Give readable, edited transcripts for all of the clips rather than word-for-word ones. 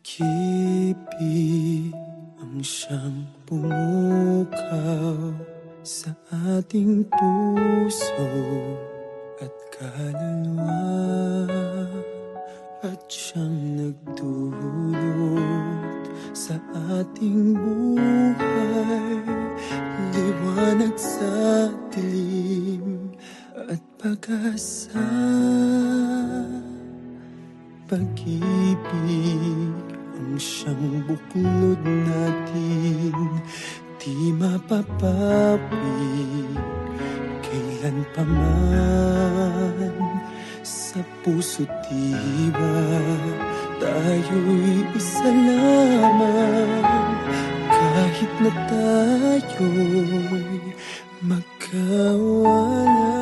Pag-ibig ang siyang pumukaw sa ating puso at kaluluwa, at siyang nagdulot sa ating buhay, liwanag sa dilim at pag-asa. Pag-ibig ang siyang buklod natin, di mapapawid kailan pa man. Sa puso't diwa tayo'y isa lamang, kahit na tayo'y magkawalay.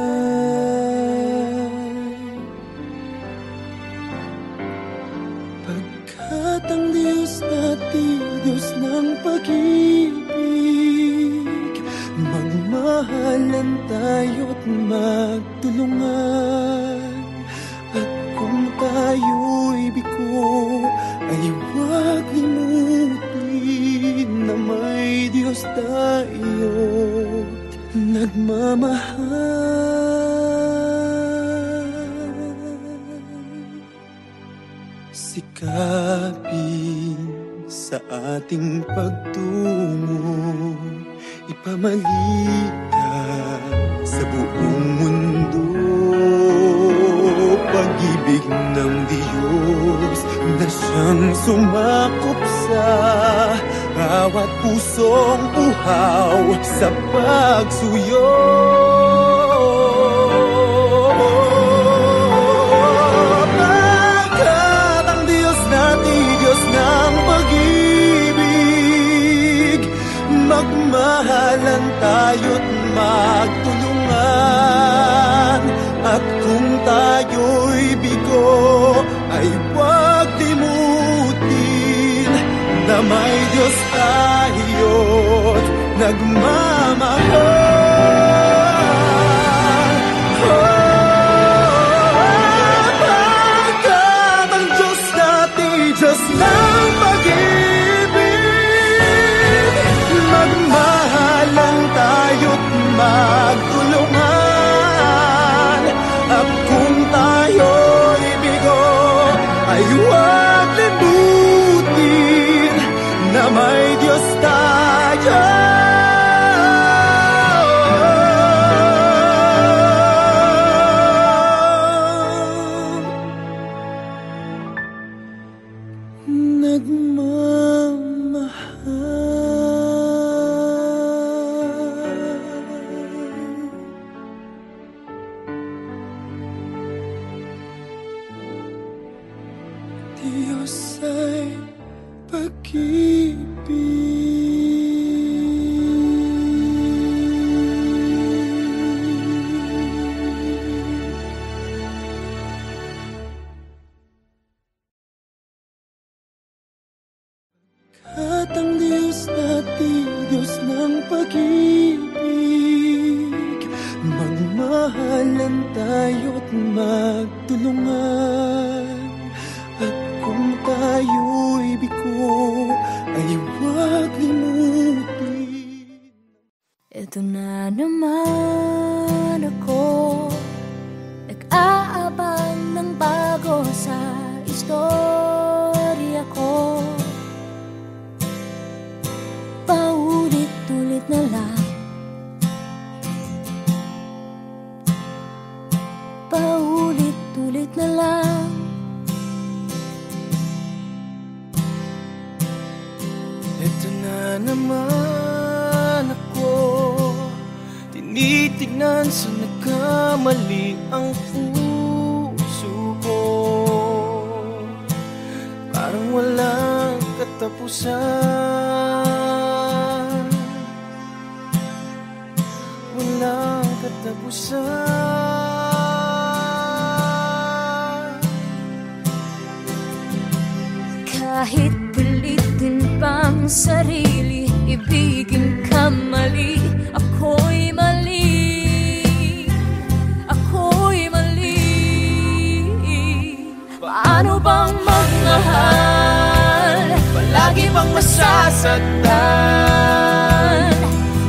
Pagkat ang Diyos natin, Diyos ng pag-ibig, magmahalan tayo't magtulungan. At kung tayo'y bigo, ay huwag limutin na may Diyos tayo't nagmamahal. Sikapin sa ating pagtungo, ipamalitan sa buong mundo. Pag-ibig ng Diyos na siyang sumakop sa bawat pusong uhaw sa pagsuyo. Pagkat ang Diyos natin, Diyos ng pag-ibig, magmahalan tayo't magtulungan. At kung tayo'y bigo, ay huwag limutin na may Diyos tayo't nagmamahal. Pagkat ang Diyos natin, Diyos ng pag-ibig, magmahalan tayo't magtulungan. At kung tayo'y bigo, ay huwag limutin na may Diyos tayo. Diyos ay at ang Diyos natin, Diyos ng pag-ibig, magmahalan tayo't magtulungan. At kung tayo'y bigo, ay huwag limutin. Ito na naman ako, nag-aabang ng bago sa istorya ko. Paulit-ulit na lang, paulit-ulit na lang. Ito na naman ako, tinitignan sa nagkamali ang puso ko. Parang walang katapusan, walang katapusan. Kahit pilitin pang sarili, ibigin ka mali, ako'y mali, ako'y mali. Paano bang magmahal masasaktan.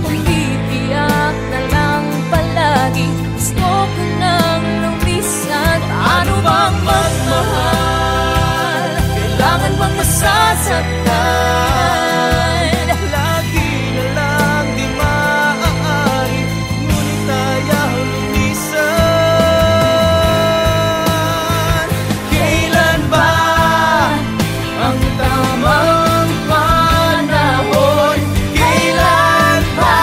Umiiyak na lang palagi, gusto ko nang lumisan. Paano bang magmahal? Kailangan bang masasaktan? Lagi na lang di maaari, ngunit ayaw lumisan. Kailan ba ang tamang panahon? Kailan ba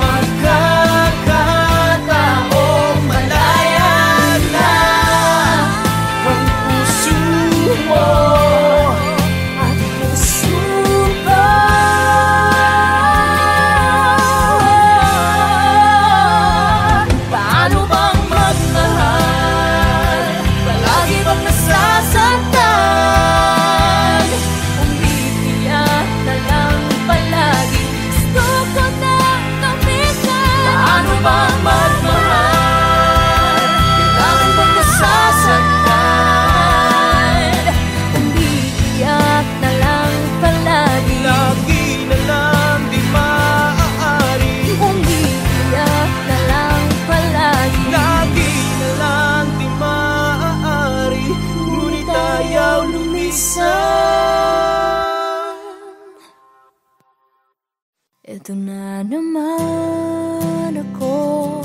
magkakataong malaya na ang puso mo? Paano bang magmahal? Palagi bang nasasaktan? Umiiyak na lang palagi, gusto ko na lumisan. Paano bang magmahal? Kailangan bang nasasaktan? Umiiyak na lang palagi, Lagi na lang di maaari, umiiyak na lang palagi. lagi na lang di maaari, ngunit ayaw lumisan. Ito na naman ako,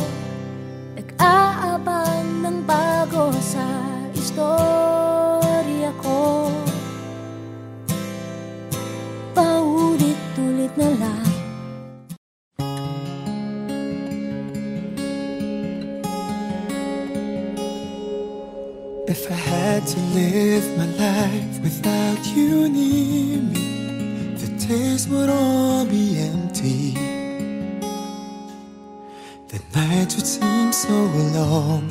nag-aabang ng bago sa istorya ko. Paulit-ulit na lang. If I had to live my life without you near me, the days would all be empty. The nights would seem so long.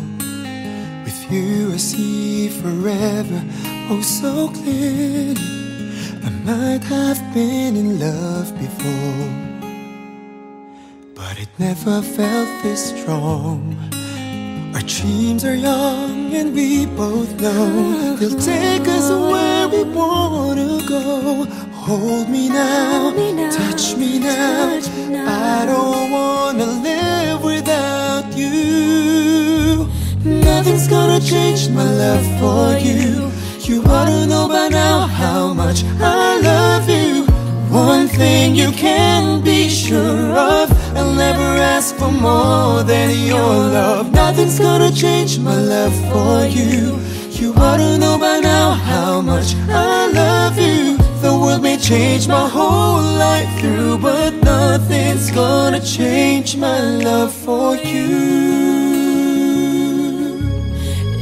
With you I see forever, oh so clearly. I might have been in love before, but it never felt this strong. Our dreams are young and we both know they'll take us where we wanna go. Hold me now, touch me now. I don't wanna live without you. Nothing's gonna change my love for you. You ought to know by now how much I love you. One thing you can be sure of, I'll never ask for more than your love. Nothing's gonna change my love for you. You ought to know by now how much I love you. The world may change my whole life through, but nothing's gonna change my love for you.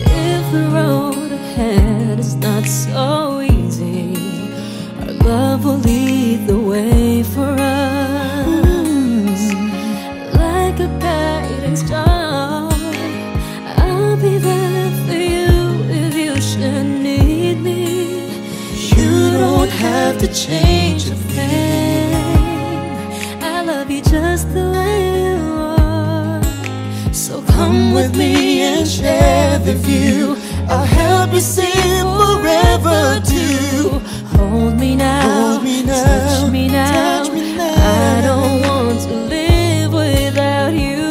If the road ahead is not so easy, our love will lead the way for us. Like a guiding star, I'll be there for you if you should need me. You don't have to change a thing. I love you just the way you are. So come with me and share the view. I'll help you see forever too. Hold me now, Hold me now, touch me now. touch me now. I don't want to live without you.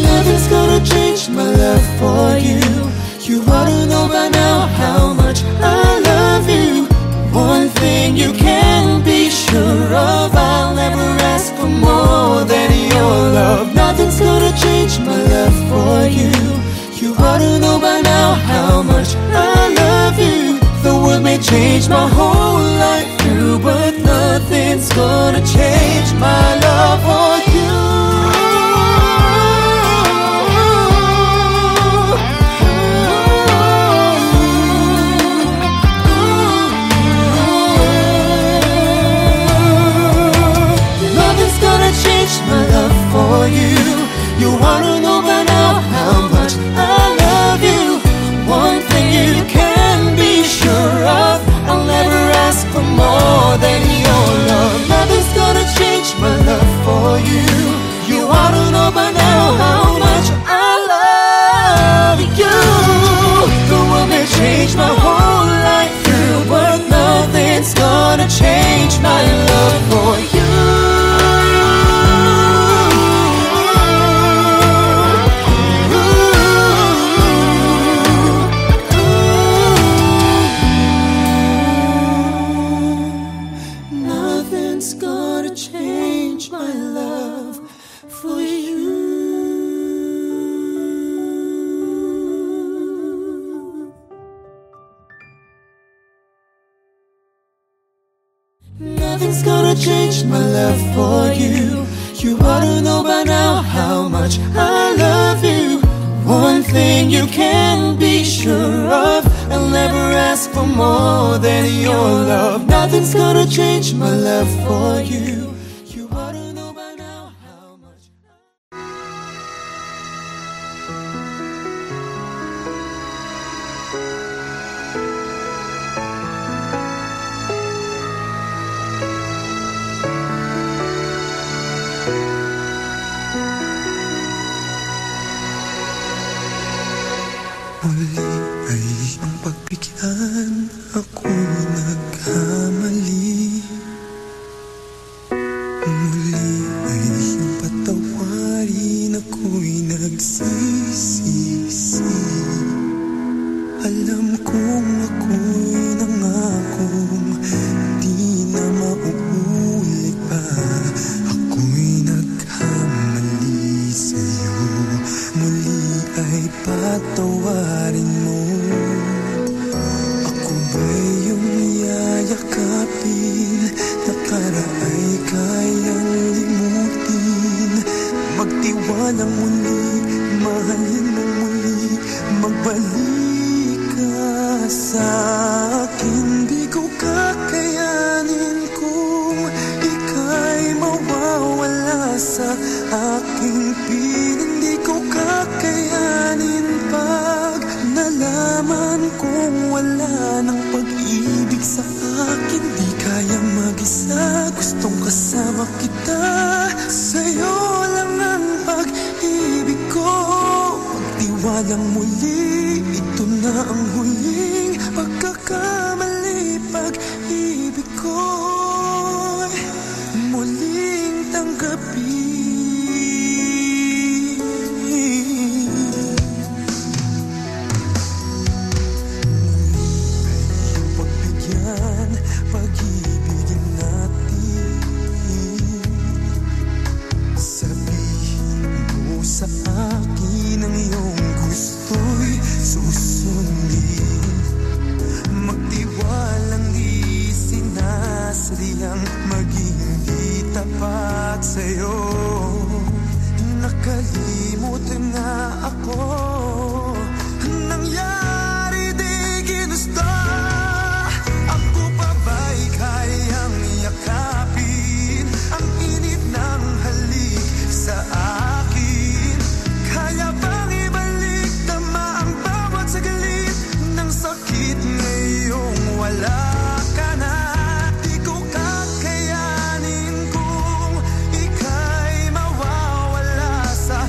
Nothing's gonna change my love for you. You ought to know by now how much I love you. One thing you can be sure of, I'll never ask for more than your love. Nothing's gonna change my love for you. You ought to know by now how much I love you. The world may change my whole life through, but nothing's gonna change my love for you. Nothing's gonna change my love for you. You wanna know by now how much I love you. One thing you can be sure of, I'll never ask for more than your love. Nothing's gonna change my love for you. You ought to know by now how much I love you. The world may change my whole life through, but nothing change my love for you. You ought to know by now how much I love you. One thing you can be sure of, I'll never ask for more than your love. Nothing's gonna change my love for you. You ought to know by now how much. Muli ay iyong pagbigyan, ako'y nagkamali. Muli ay iyong patawarin, ako'y nagsisisi. Alam kong ako'y nangakong di na mauulit pa. Ako'y nagkamali sa'yo, muli ay patawarin mo. Ako ba'y iyong yayakapin, nakaraay kayang limutin. Magtiwalang muli, mahalin mo muli, magbalik ka sa akin. Di ko kakayanin kung ika'y mawawala sa aking piling. Di ko kakayanin pag nalaman kong wala ng pag-ibig sa akin. Di kayang mag-isa, gustong kasama kita. Sa'yo lang ang pag-ibig ko. Magtiwalang muli, ito na ang huling pagkakamali. Pag-ibig ko'y muling tanggapin. Pag-ibigin natin, sabihin mo sa akin ang iyong gusto'y susundin. Magtiwalang di sinasadyang maging di tapat sa'yo. Nakalimutan na ako, nangyari di ginusto. Kayang yakapin ang init ng halik sa akin. Kaya bang ibalik tama ang bawat saglit ng sakit ngayong wala ka na. Di ko kakayanin kung ika'y mawawala sa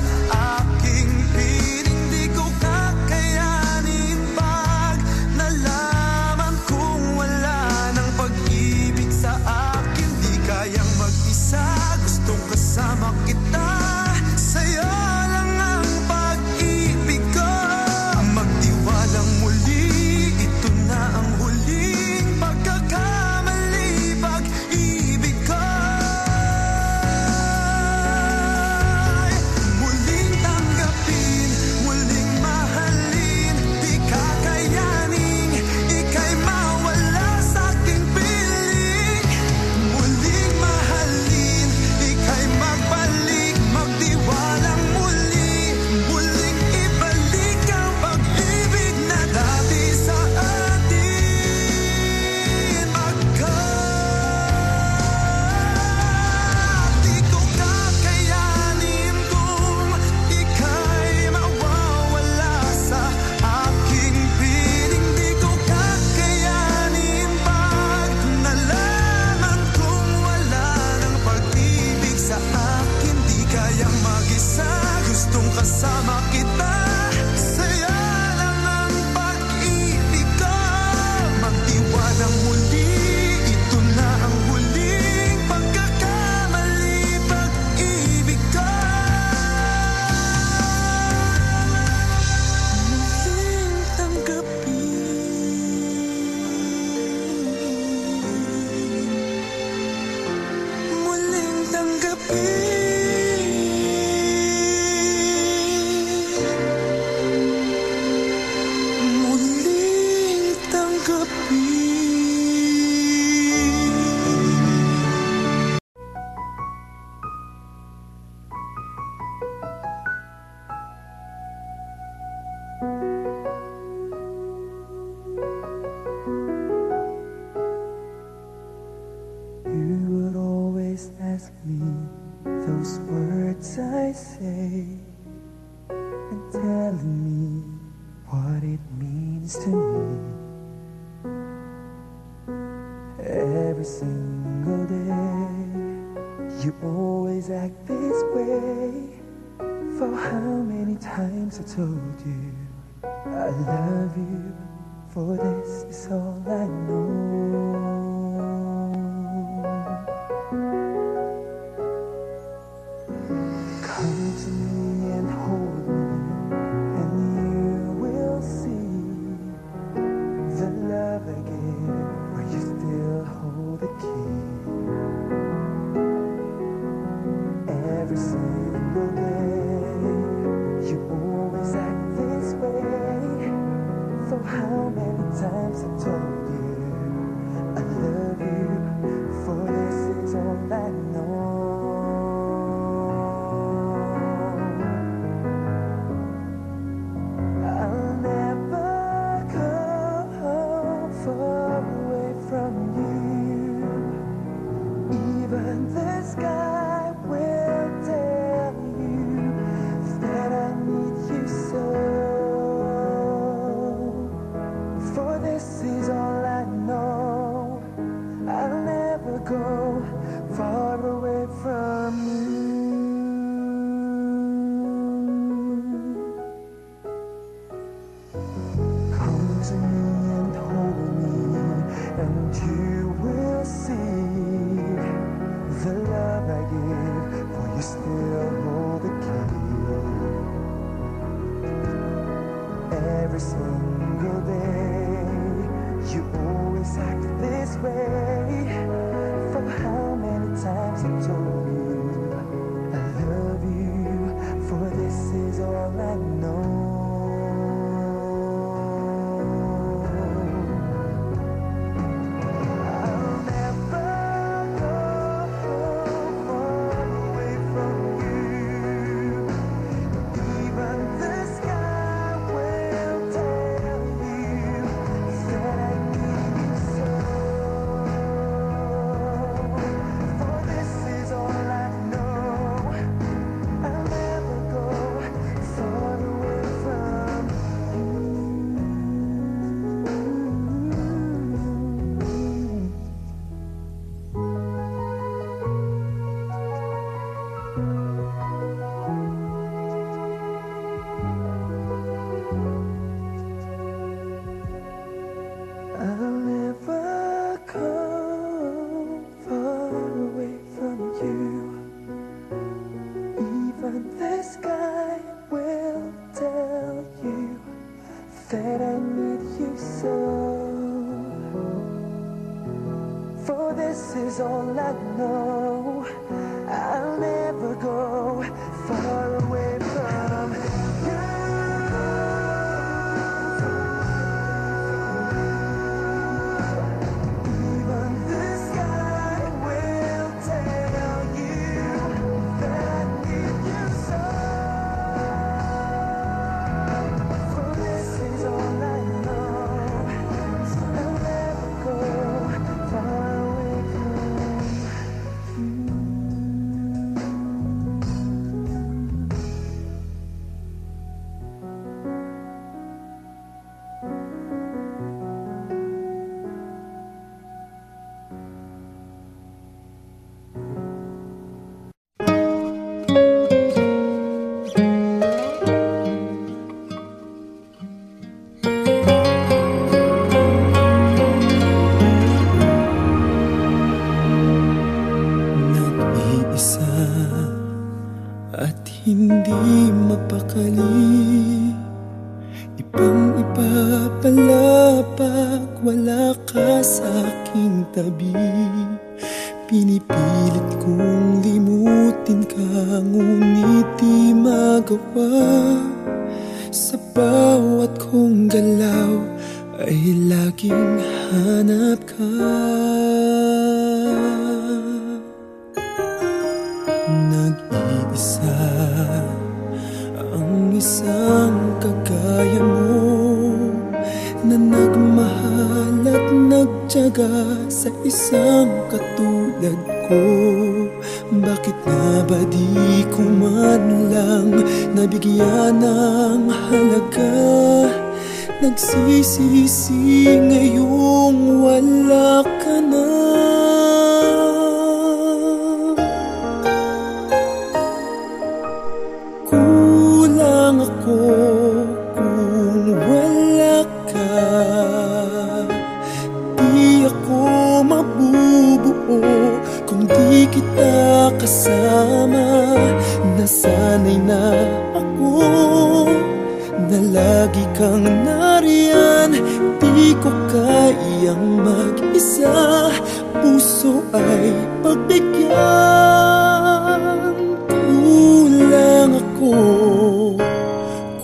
aking piling. Di ko kakayanin pag nalaman kong wala ng pag-ibig sa akin. Di kayang mag-isa, gustong kasama kita. Sa'yo lang ang pag-ibig ko. Magtiwalang muli, ito na ang huling pagkakamali. Pag-ibig ko muling tanggapin, muling mahalin. Di kakayanin ika'y mawala sa aking piling. Muling mahalin, ika'y magbalik, magtiwalang muli. Muling ibalik ang pag-ibig na dati sa atin. Di ko kakayanin kung ika'y mawawala sa aking piling. Di ko kakayanin pag nalaman kong wala ng pag-ibig sa akin. Di kayang mag-isa, gustong kasama kita. Sa'yo lang ang pag-ibig ko. Magtiwalang muli, ito na ang huling pagkakamali. Pag-ibig ko muling tanggapin, muling tanggapin. away and telling me what it means to me. Every single day you always act this way. For how many times I told you I love you, for this is all I know. Come to me and hold me, and you will see the love I give, where you still hold the key. Every single day you always act this way. For how many times I told you I love you, for this is all I know. I'll never go far away from you. Even the sky will tell you that I need you so. For this is all I know. I'll never go far away from you. Come to me and hold me, and you will see the love I give, for you still hold the key. Every single day you always act this way. For how many times I told you I love you, for this is all I know. I'll never go far away from you. Even the sky will tell you that I need you so. For this is all I know. I'll never go far away from you. I'll never go far away from you. Even the sky will tell you that I need you so. For this is all I know. I'll never go far away from you. Even the sky will tell you that I need you so. For this is all I know. I'll never go far away from you. Nag-iisa at hindi mapakali, ibang-iba pala pag wala ka sa aking tabi. Pinipilit kong limutin ka, ngunit di magawa. Sa bawat kong galaw ay laging hanap ka. Nag-iisa ang isang kagaya mo, na nagmahal at nagtiyaga sa isang katulad ko. Bakit nga ba di ko man lang nabigyan ng halaga? Nagsisisi ngayong wala ka na. Kulang ako kung wala ka. Di ako mabubuo kung di kita kasama. Nasanay na ako na lagi kang nariyan. Di ko kayang mag-isa, puso ay pagbigyan. Kulang ako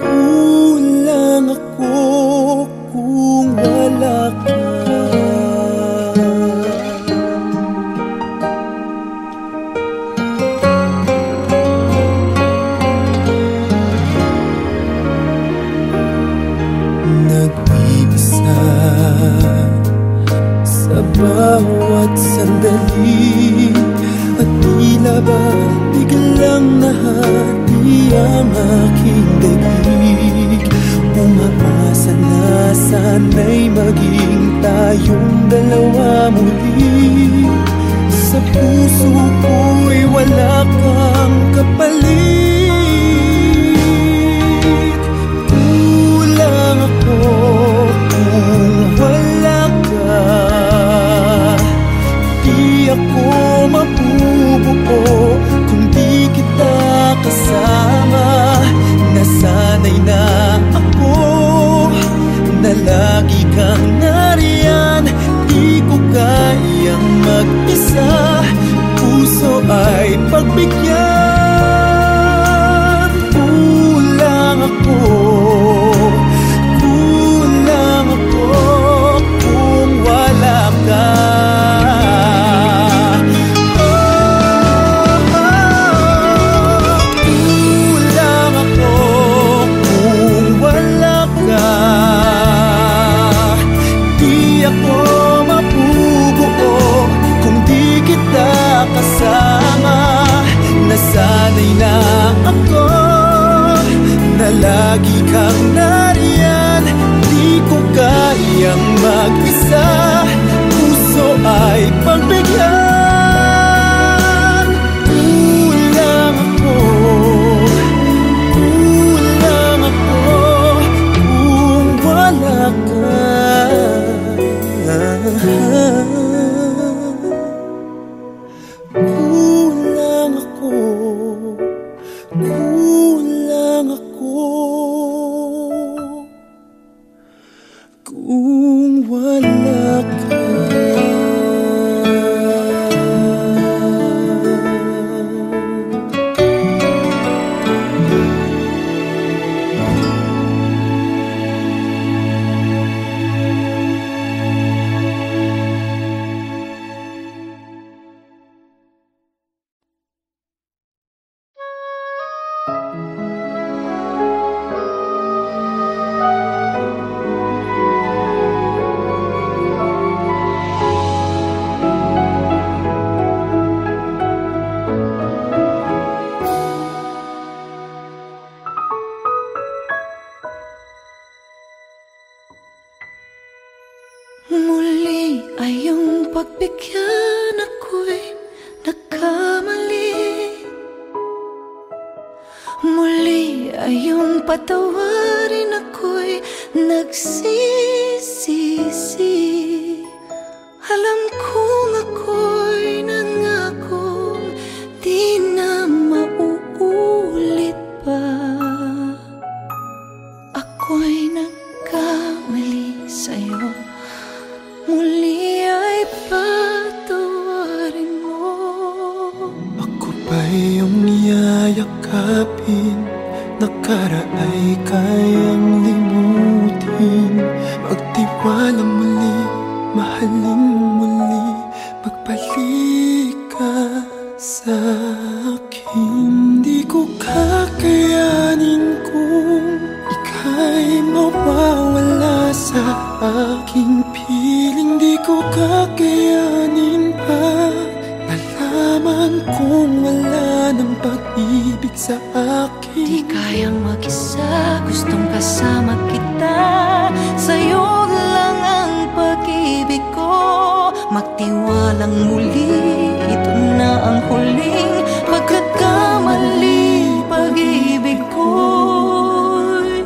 kung wala ka. Sa bawat sandali at tila ba biglang nahati ang aking daig. Umaasa na sana'y maging tayong dalawa muli. Sa puso ko'y wala kang kapalit. Kulang ako kung wala ka. Di ako mabubuo kung di kita kasama. Nasanay na ako na lagi kang nariyan. Di ko kayang mag-isa, puso ay pagbigyan. Kulang ako kung wala ka. Nasanay na ako na lagi kang nariyan. Di ko kayang mag-isa, puso ay pagbigyan. Kulang ako kung wala ka. Kung wala ka. Muli ay iyong pagbigyan, ako'y nagkamali. Muli ay iyong patawarin, ako'y nagsisisi. Alam kong ako'y nangakong di na mauulit pa. Ako'y nagkamali sa'yo, muli ay patawarin mo. Ako pa iyong yayakapin, nakaraay kayang limutin. Magtiwala muli, mahalin muli, magbalik ka sa akin. Di ko kakayanin kung ika'y mawawala sa aking piling. Di ko kakayanin pa nalaman kung wala ng pag-ibig sa akin. Di kayang mag-isa, gustong kasama kita. Sa'yo lang ang pag-ibig ko. Magtiwalang muli, ito na ang huling pagkakamali. Pag-ibig ko'y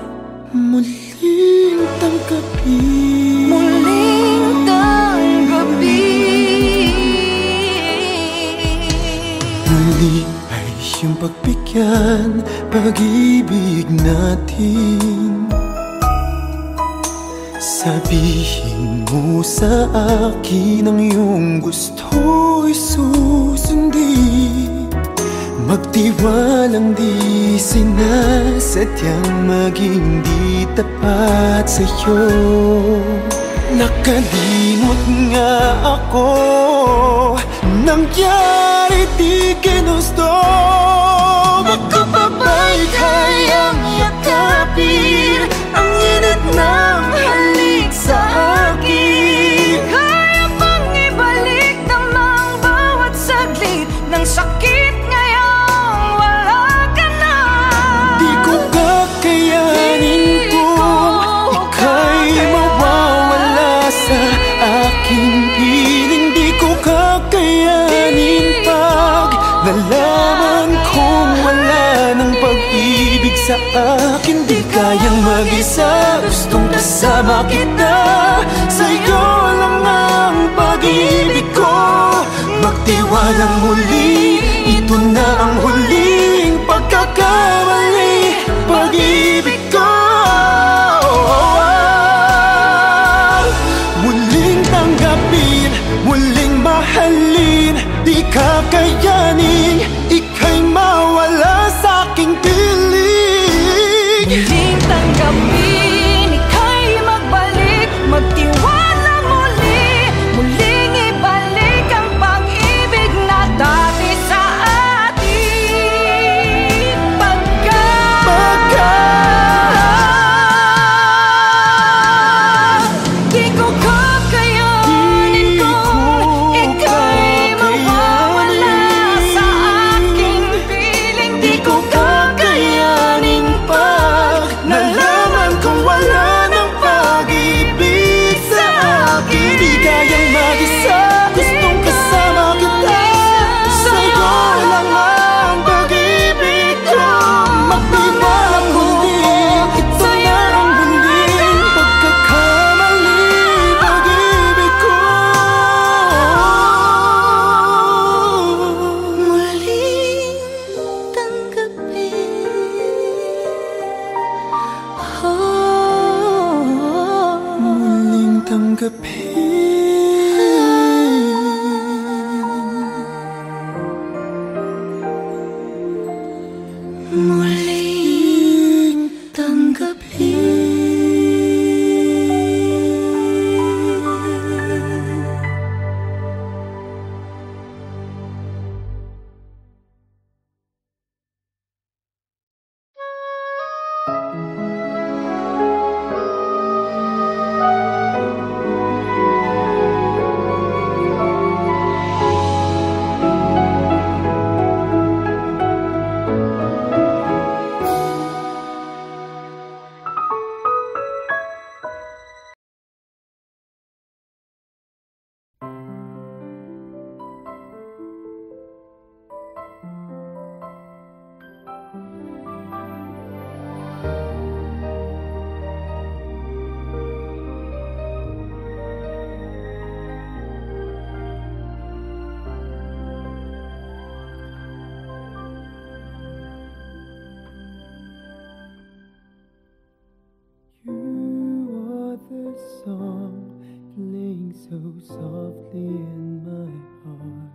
muling tanggapin. muling tanggapin. Muli ay iyong pagbigyan pag-ibig natin. Sabihin mo sa akin ang iyong gusto'y susundin. Magtiwalang di sinasadyang maging di tapat sa'yo. Nakalimot nga ako, nangyari di ginusto. Magkapabay kayang yakapin ang init ng halik sa akin. Kaya bang ibalik namang bawat saglit ng sakit ngayong wala ka na? Di ko kakayanin kung ika'y mawawala sa aking piling. Di ko kakayanin pag nalaman kong wala ng pag-ibig sa akin. Di kayang mag-isa, gustong kasama kita. Sa'yo lang ang pag-ibig ko. Magtiwalang muli, ito na ang huling pagkakamali. Pag-ibig ko muling tanggapin, muling mahalin. Di kakayanin, ika'y mawala sa aking piling. Muling tanggapin, ika'y magbalik, magtiwala muli. Muling ibalik ang pag-ibig na dati sa atin. Di ko kakayanin kung ika'y mawawala sa aking piling. Di ko Kakayanin pag nalaman kong wala ng pag-ibig sa akin. Di kayang mag-isa, gustong kasama kita. Sa'yo lang ang pag-ibig ko. Magtiwalang muli, ito na ang huling pagkakamali. Pag-ibig ko muling tanggapin. muling tanggapin. Muling tanggapin. Song playing so softly in my heart.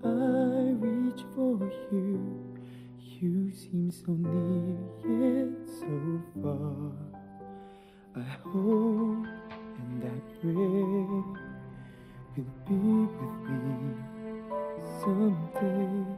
I reach for you. You seem so near yet so far. I hope and I pray you'll be with me someday.